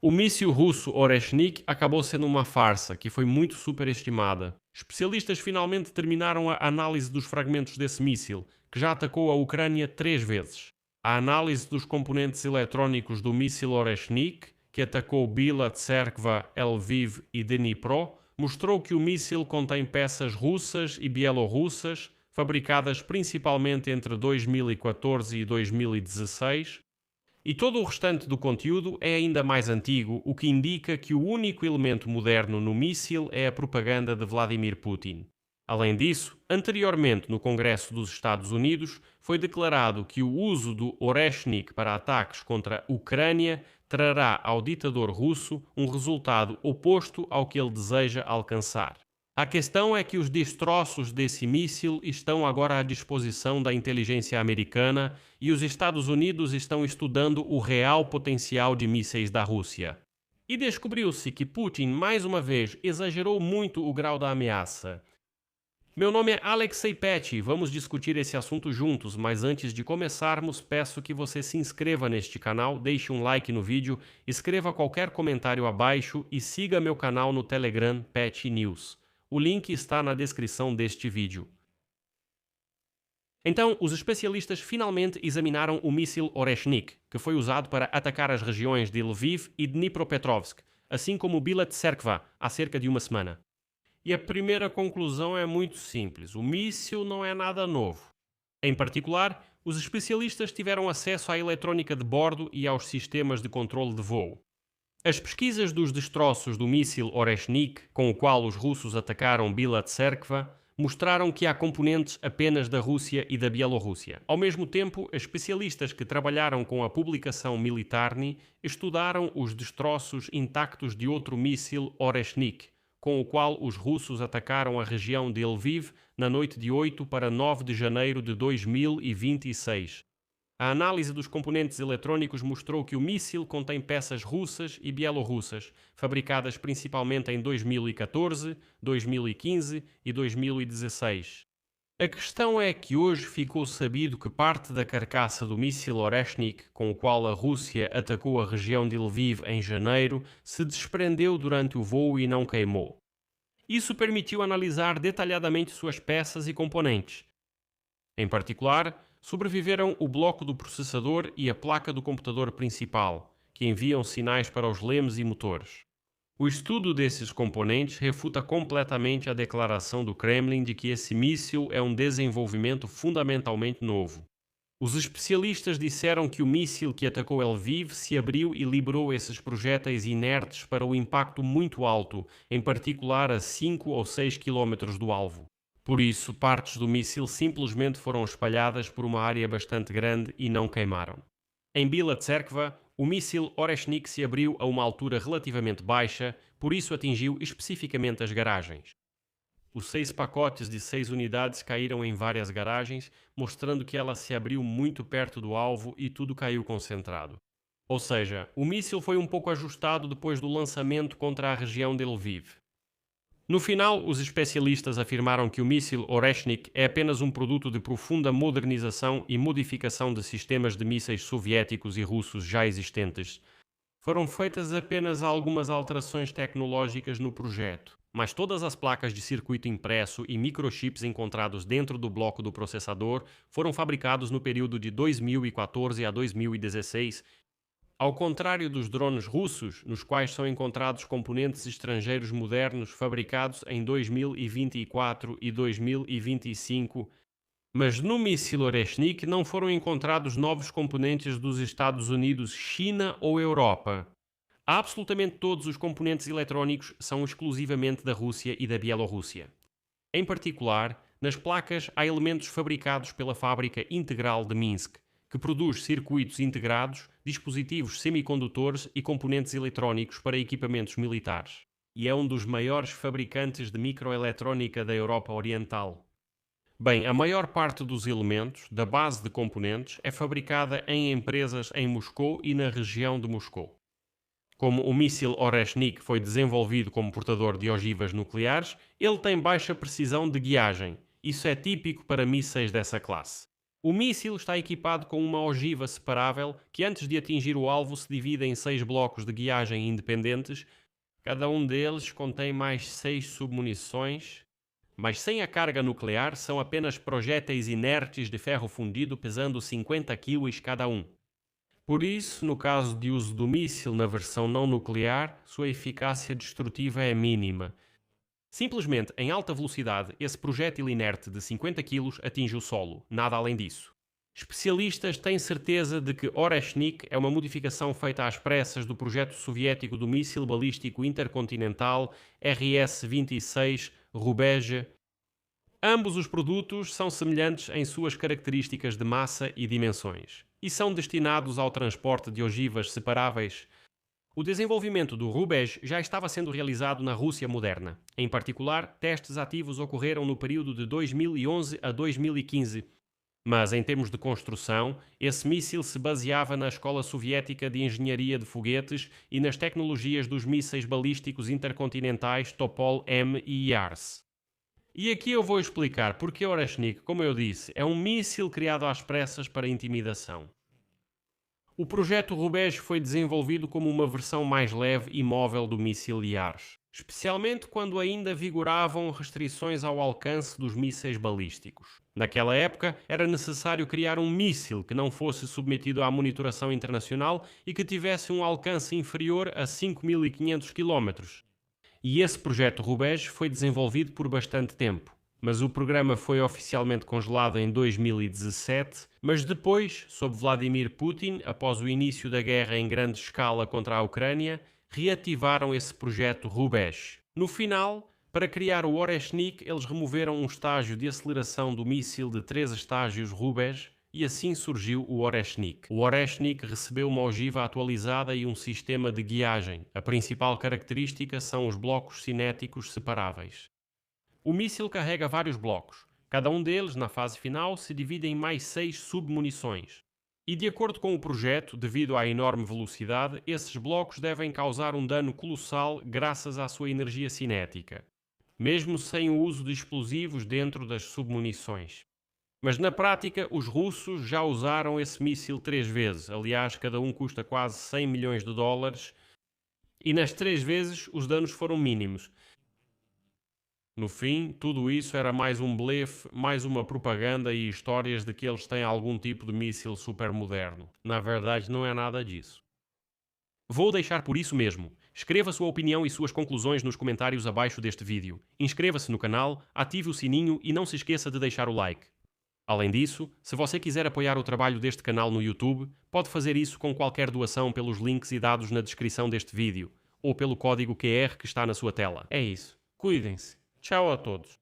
O míssil russo Oreshnik acabou sendo uma farsa que foi muito superestimada. Especialistas finalmente terminaram a análise dos fragmentos desse míssil, que já atacou a Ucrânia 3 vezes. A análise dos componentes eletrónicos do míssil Oreshnik, que atacou Bila, Tserkva, Lviv e Dnipro, mostrou que o míssil contém peças russas e bielorrussas, fabricadas principalmente entre 2014 e 2016, e todo o restante do conteúdo é ainda mais antigo, o que indica que o único elemento moderno no míssil é a propaganda de Vladimir Putin. Além disso, anteriormente no Congresso dos Estados Unidos, foi declarado que o uso do Oreshnik para ataques contra a Ucrânia trará ao ditador russo um resultado oposto ao que ele deseja alcançar. A questão é que os destroços desse míssil estão agora à disposição da inteligência americana e os Estados Unidos estão estudando o real potencial de mísseis da Rússia. E descobriu-se que Putin, mais uma vez, exagerou muito o grau da ameaça. Meu nome é Alexei Peti, vamos discutir esse assunto juntos, mas antes de começarmos, peço que você se inscreva neste canal, deixe um like no vídeo, escreva qualquer comentário abaixo e siga meu canal no Telegram Peti News. O link está na descrição deste vídeo. Então, os especialistas finalmente examinaram o míssil Oreshnik, que foi usado para atacar as regiões de Lviv e Dnipropetrovsk, assim como Bila Tserkva, há cerca de uma semana. E a primeira conclusão é muito simples: o míssil não é nada novo. Em particular, os especialistas tiveram acesso à eletrônica de bordo e aos sistemas de controle de voo. As pesquisas dos destroços do míssil Oreshnik, com o qual os russos atacaram Bila Tserkva, mostraram que há componentes apenas da Rússia e da Bielorrússia. Ao mesmo tempo, especialistas que trabalharam com a publicação Militarny estudaram os destroços intactos de outro míssil Oreshnik, com o qual os russos atacaram a região de Lviv na noite de 8 para 9 de janeiro de 2026. A análise dos componentes eletrônicos mostrou que o míssil contém peças russas e bielorrussas, fabricadas principalmente em 2014, 2015 e 2016. A questão é que hoje ficou sabido que parte da carcaça do míssil Oreshnik, com o qual a Rússia atacou a região de Lviv em janeiro, se desprendeu durante o voo e não queimou. Isso permitiu analisar detalhadamente suas peças e componentes. Em particular, sobreviveram o bloco do processador e a placa do computador principal, que enviam sinais para os lemes e motores. O estudo desses componentes refuta completamente a declaração do Kremlin de que esse míssil é um desenvolvimento fundamentalmente novo. Os especialistas disseram que o míssil que atacou Lviv se abriu e liberou esses projéteis inertes para o impacto muito alto, em particular a 5 ou 6 km do alvo. Por isso, partes do míssil simplesmente foram espalhadas por uma área bastante grande e não queimaram. Em Bila Tserkva, o míssil Oreshnik se abriu a uma altura relativamente baixa, por isso atingiu especificamente as garagens. Os 6 pacotes de 6 unidades caíram em várias garagens, mostrando que ela se abriu muito perto do alvo e tudo caiu concentrado. Ou seja, o míssil foi um pouco ajustado depois do lançamento contra a região de Lviv. No final, os especialistas afirmaram que o míssil Oreshnik é apenas um produto de profunda modernização e modificação de sistemas de mísseis soviéticos e russos já existentes. Foram feitas apenas algumas alterações tecnológicas no projeto, mas todas as placas de circuito impresso e microchips encontrados dentro do bloco do processador foram fabricados no período de 2014 a 2016. Ao contrário dos drones russos, nos quais são encontrados componentes estrangeiros modernos fabricados em 2024 e 2025, mas no míssil Oreshnik não foram encontrados novos componentes dos Estados Unidos, China ou Europa. Absolutamente todos os componentes eletrónicos são exclusivamente da Rússia e da Bielorrússia. Em particular, nas placas há elementos fabricados pela Fábrica Integral de Minsk, que produz circuitos integrados, dispositivos semicondutores e componentes eletrónicos para equipamentos militares. E é um dos maiores fabricantes de microeletrónica da Europa Oriental. Bem, a maior parte dos elementos, da base de componentes, é fabricada em empresas em Moscou e na região de Moscou. Como o míssil Oreshnik foi desenvolvido como portador de ogivas nucleares, ele tem baixa precisão de guiagem. Isso é típico para mísseis dessa classe. O míssil está equipado com uma ogiva separável que, antes de atingir o alvo, se divide em 6 blocos de guiagem independentes. Cada um deles contém mais 6 submunições, mas sem a carga nuclear, são apenas projéteis inertes de ferro fundido pesando 50 kg cada um. Por isso, no caso de uso do míssil na versão não nuclear, sua eficácia destrutiva é mínima. Simplesmente, em alta velocidade, esse projétil inerte de 50 kg atinge o solo, nada além disso. Especialistas têm certeza de que Oreshnik é uma modificação feita às pressas do projeto soviético do míssil balístico intercontinental RS-26 Rubege. Ambos os produtos são semelhantes em suas características de massa e dimensões, e são destinados ao transporte de ogivas separáveis. O desenvolvimento do Rubege já estava sendo realizado na Rússia moderna. Em particular, testes ativos ocorreram no período de 2011 a 2015. Mas, em termos de construção, esse míssil se baseava na Escola Soviética de Engenharia de Foguetes e nas tecnologias dos mísseis balísticos intercontinentais Topol-M e Yars. E aqui eu vou explicar porque Oreshnik, como eu disse, é um míssil criado às pressas para intimidação. O projeto Rubege foi desenvolvido como uma versão mais leve e móvel do míssil Yars, especialmente quando ainda vigoravam restrições ao alcance dos mísseis balísticos. Naquela época, era necessário criar um míssil que não fosse submetido à monitoração internacional e que tivesse um alcance inferior a 5.500 km. E esse projeto Rubege foi desenvolvido por bastante tempo. Mas o programa foi oficialmente congelado em 2017, mas depois, sob Vladimir Putin, após o início da guerra em grande escala contra a Ucrânia, reativaram esse projeto Rubege. No final, para criar o Oreshnik, eles removeram um estágio de aceleração do míssil de 3 estágios Rubege e assim surgiu o Oreshnik. O Oreshnik recebeu uma ogiva atualizada e um sistema de guiagem. A principal característica são os blocos cinéticos separáveis. O míssil carrega vários blocos. Cada um deles, na fase final, se divide em mais 6 submunições. E de acordo com o projeto, devido à enorme velocidade, esses blocos devem causar um dano colossal graças à sua energia cinética, mesmo sem o uso de explosivos dentro das submunições. Mas na prática, os russos já usaram esse míssil 3 vezes. Aliás, cada um custa quase 100 milhões de dólares. E nas 3 vezes, os danos foram mínimos. No fim, tudo isso era mais um blefe, mais uma propaganda e histórias de que eles têm algum tipo de míssil super moderno. Na verdade, não é nada disso. Vou deixar por isso mesmo. Escreva sua opinião e suas conclusões nos comentários abaixo deste vídeo. Inscreva-se no canal, ative o sininho e não se esqueça de deixar o like. Além disso, se você quiser apoiar o trabalho deste canal no YouTube, pode fazer isso com qualquer doação pelos links e dados na descrição deste vídeo, ou pelo código QR que está na sua tela. É isso. Cuidem-se. Tchau a todos.